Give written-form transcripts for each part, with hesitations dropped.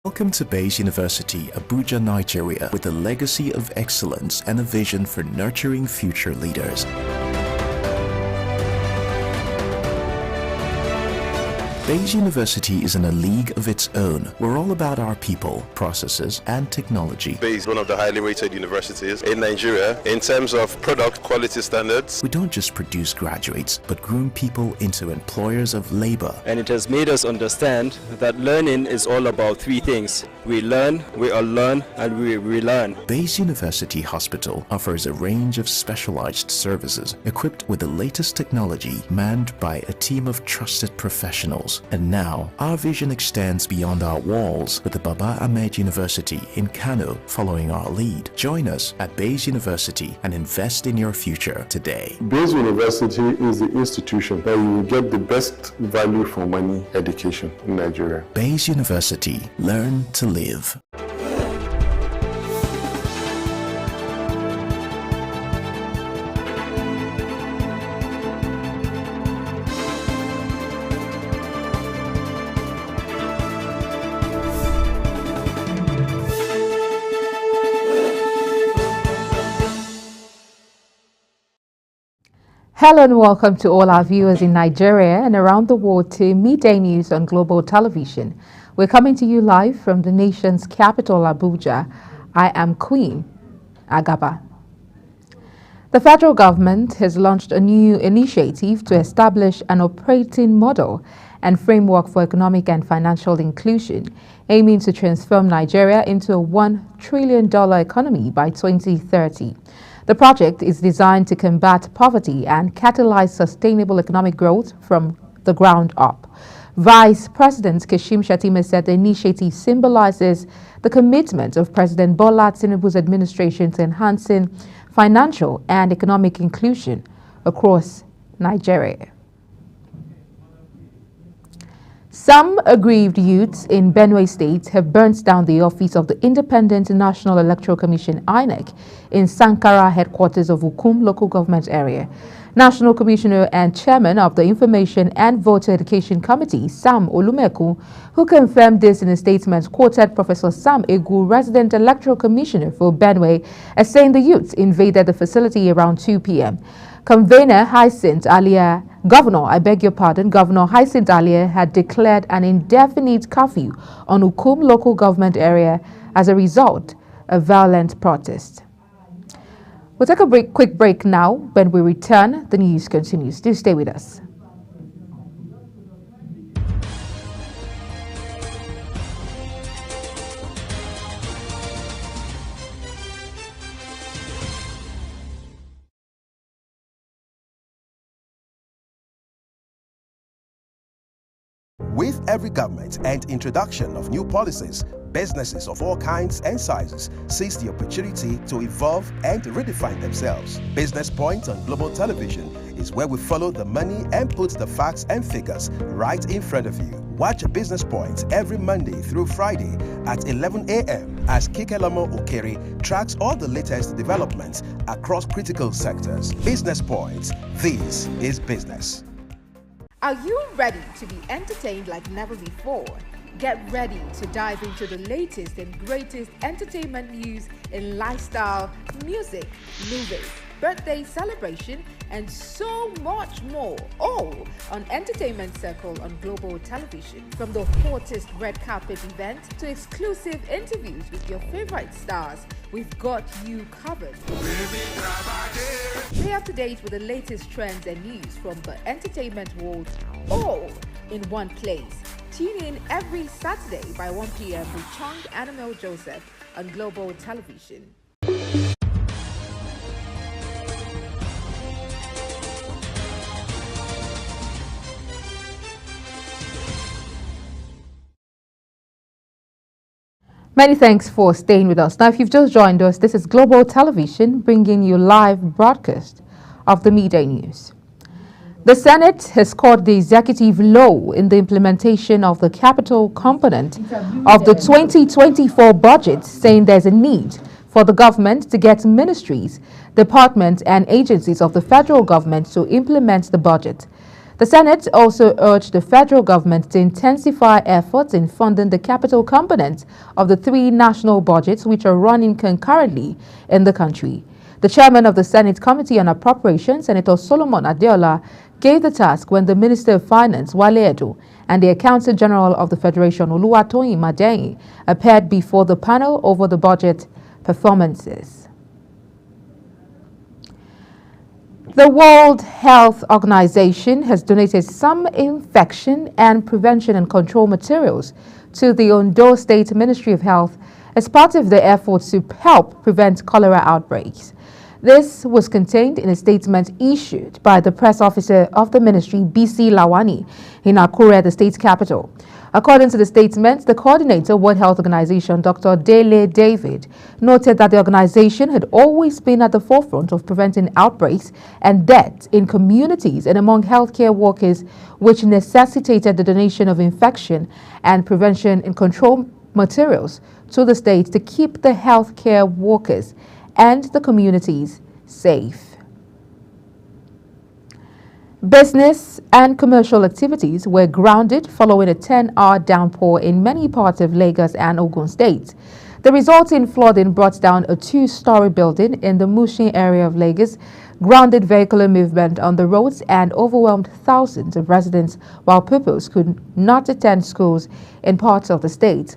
Welcome to Bayes University, Abuja, Nigeria, with a legacy of excellence and a vision for nurturing future leaders. Bayes University is in a league of its own. We're all about our people, processes, and technology. Bayes is one of the highly rated universities in Nigeria in terms of product quality standards. We don't just produce graduates, but groom people into employers of labor. And it has made us understand that learning is all about three things. We learn, we unlearn, and we relearn. Bayes University Hospital offers a range of specialized services equipped with the latest technology, manned by a team of trusted professionals. And now, our vision extends beyond our walls with the Baba Ahmed University in Kano following our lead. Join us at Bayes University and invest in your future today. Bayes University is the institution where you will get the best value for money education in Nigeria. Bayes University. Learn to live. Hello and welcome to all our viewers in Nigeria and around the world to Midday News on Global Television. We're coming to you live from the nation's capital, Abuja. I am Queen Agaba. The federal government has launched a new initiative to establish an operating model and framework for economic and financial inclusion, aiming to transform Nigeria into a $1 trillion economy by 2030. The project is designed to combat poverty and catalyze sustainable economic growth from the ground up. Vice President Kashim Shettima said the initiative symbolizes the commitment of President Bola Tinubu's administration to enhancing financial and economic inclusion across Nigeria. Some aggrieved youths in Benue State have burnt down the office of the Independent National Electoral Commission (INEC) in Sankara headquarters of Ukum local government area. National Commissioner and Chairman of the Information and Voter Education Committee, Sam Olumeku, who confirmed this in a statement, quoted Professor Sam Egu, resident electoral commissioner for Benue, as saying the youths invaded the facility around 2 p.m. Governor Hyacinth Alia had declared an indefinite curfew on Ukum local government area as a result of violent protests. We'll take a quick break now. When we return, the news continues. Do stay with us. With every government and introduction of new policies, businesses of all kinds and sizes seize the opportunity to evolve and redefine themselves. Business Point on Global Television is where we follow the money and put the facts and figures right in front of you. Watch Business Point every Monday through Friday at 11 a.m. as Kikelamo Okere tracks all the latest developments across critical sectors. Business Point. This is business. Are you ready to be entertained like never before? Get ready to dive into the latest and greatest entertainment news in lifestyle, music, movies, birthday celebration, and so much more, all on Entertainment Circle on Global Television. From the hottest red carpet event to exclusive interviews with your favorite stars, we've got you covered. Stay up to date with the latest trends and news from the entertainment world, all in one place. Tune in every Saturday by 1 p.m. with Chung Annabelle Joseph on Global Television. Many thanks for staying with us. Now, if you've just joined us, this is Global Television bringing you live broadcast of the midday news. The Senate has called the executive low in the implementation of the capital component of the 2024 budget, saying there's a need for the government to get ministries, departments, and agencies of the federal government to implement the budget. The Senate also urged the federal government to intensify efforts in funding the capital component of the 3 national budgets which are running concurrently in the country. The chairman of the Senate Committee on Appropriations, Senator Solomon Adeola, gave the task when the Minister of Finance, Wale Edo, and the Accountant General of the Federation, Oluwatoyin Madeyin, appeared before the panel over the budget performances. The World Health Organization has donated some infection and prevention and control materials to the Ondo State Ministry of Health as part of their efforts to help prevent cholera outbreaks. This was contained in a statement issued by the press officer of the ministry, BC Lawani, in Akure, the state capital. According to the statement, the coordinator, World Health Organization, Dr. Dele David, noted that the organization had always been at the forefront of preventing outbreaks and deaths in communities and among healthcare workers, which necessitated the donation of infection and prevention and control materials to the state to keep the healthcare workers and the communities safe. Business and commercial activities were grounded following a 10-hour downpour in many parts of Lagos and Ogun State. The resulting flooding brought down a 2-story building in the Mushin area of Lagos, grounded vehicular movement on the roads, and overwhelmed thousands of residents, while pupils could not attend schools in parts of the state.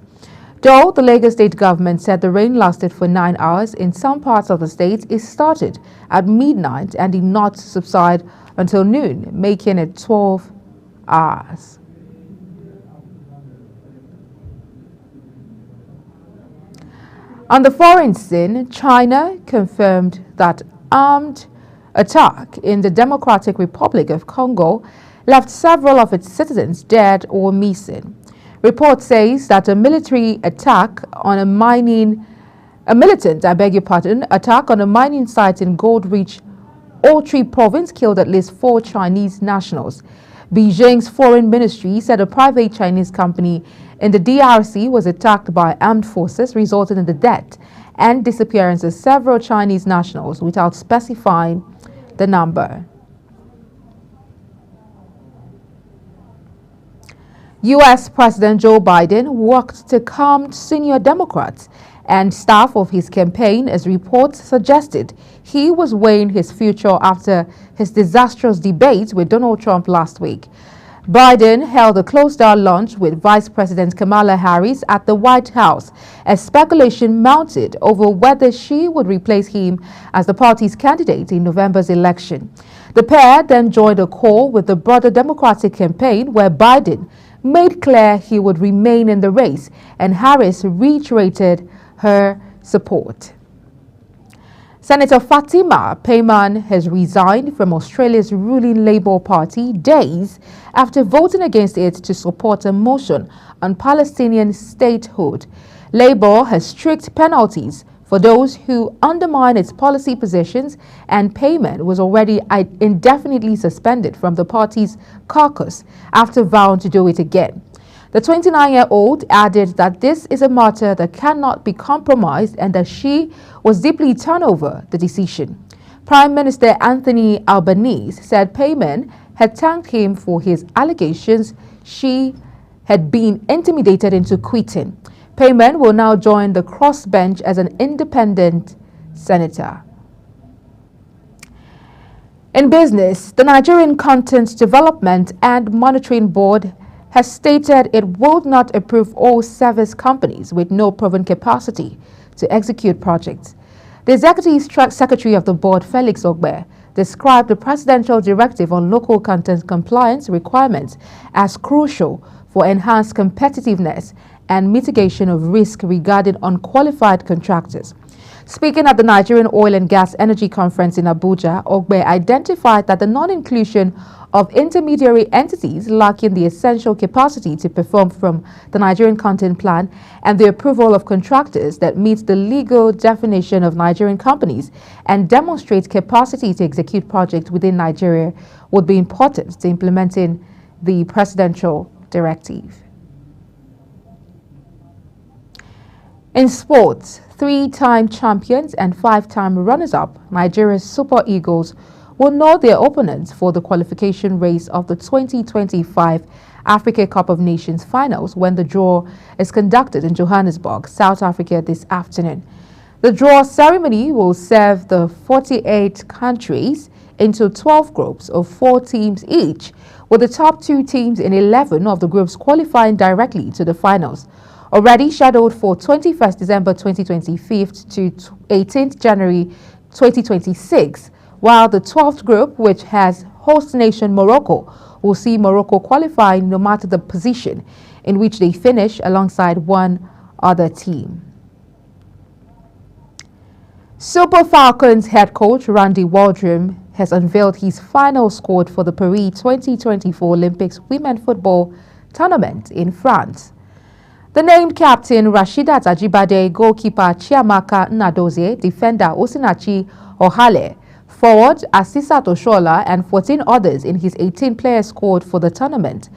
Though the Lagos state government said the rain lasted for 9 hours in some parts of the state, it started at midnight and did not subside until noon, making it 12 hours. On the foreign scene, China confirmed that armed attack in the Democratic Republic of Congo left several of its citizens dead or missing. Report says that a militant attack on a mining site in Gold-Rich Otri province killed at least 4 Chinese nationals. Beijing's foreign ministry said a private Chinese company in the DRC was attacked by armed forces, resulting in the death and disappearance of several Chinese nationals without specifying the number. U.S. President Joe Biden worked to calm senior Democrats and staff of his campaign as reports suggested he was weighing his future after his disastrous debate with Donald Trump last week. Biden held a closed-door lunch with Vice President Kamala Harris at the White House as speculation mounted over whether she would replace him as the party's candidate in November's election. The pair then joined a call with the broader Democratic campaign where Biden made clear he would remain in the race, and Harris reiterated her support. Senator Fatima Payman has resigned from Australia's ruling Labour Party days after voting against it to support a motion on Palestinian statehood. Labour has strict penalties for those who undermine its policy positions, and Payman was already indefinitely suspended from the party's caucus after vowing to do it again. The 29-year-old added that this is a matter that cannot be compromised and that she was deeply turned over the decision. Prime Minister Anthony Albanese said Payman had thanked him for his allegations she had been intimidated into quitting. Payman will now join the crossbench as an independent senator. In business, the Nigerian Content Development and Monitoring Board has stated it will not approve all service companies with no proven capacity to execute projects. The Executive Secretary of the board, Felix Ogbe, described the Presidential Directive on Local Content Compliance requirements as crucial for enhanced competitiveness and mitigation of risk regarding unqualified contractors. Speaking at the Nigerian Oil and Gas Energy Conference in Abuja, Ogbe identified that the non-inclusion of intermediary entities lacking the essential capacity to perform from the Nigerian Content Plan and the approval of contractors that meet the legal definition of Nigerian companies and demonstrate capacity to execute projects within Nigeria would be important to implementing the presidential directive. In sports, 3-time champions and 5-time runners-up, Nigeria's Super Eagles will know their opponents for the qualification race of the 2025 Africa Cup of Nations finals when the draw is conducted in Johannesburg, South Africa this afternoon. The draw ceremony will serve the 48 countries into 12 groups of 4 teams each, with the top 2 teams in 11 of the groups qualifying directly to the finals. Already scheduled for 21st December 2025 to 18th January 2026, while the 12th group, which has host nation Morocco, will see Morocco qualifying no matter the position in which they finish alongside one other team. Super Falcons head coach Randy Waldrum has unveiled his final squad for the Paris 2024 Olympics women football tournament in France. The named captain Rashidat Ajibade, goalkeeper Chiamaka Nnadozie, defender Osinachi Ohale, forward Asisat Oshola, and 14 others in his 18-player squad for the tournament.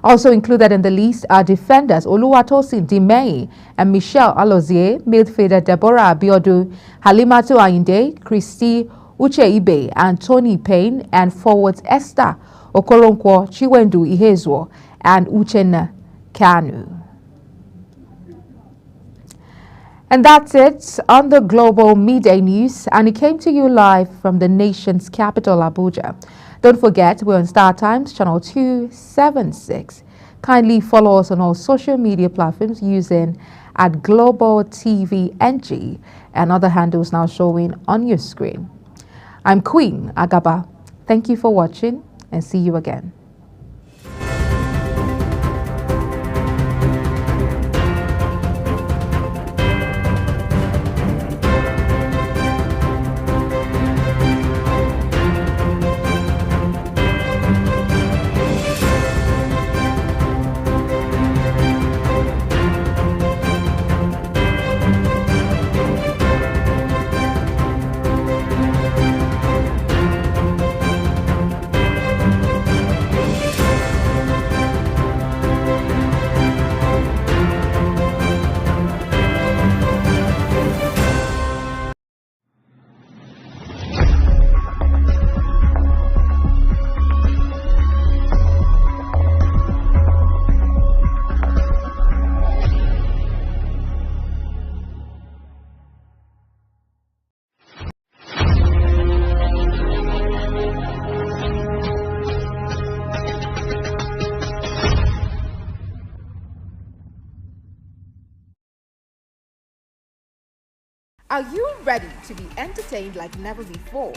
Also included in the list are defenders Oluwatosin Dimei and Michelle Alozie, midfielder Deborah Abiodun, Halimatu Ayinde, Christy Ucheibe, and Tony Payne, and forwards Esther Okoronkwo, Chiwendu Ihezwo, and Uchenna Kanu. And that's it on the Global Midday News, and it came to you live from the nation's capital, Abuja. Don't forget, we're on Star Times, channel 276. Kindly follow us on all social media platforms using @GlobalTVNG and other handles now showing on your screen. I'm Queen Agaba. Thank you for watching, and see you again. Are you ready to be entertained like never before?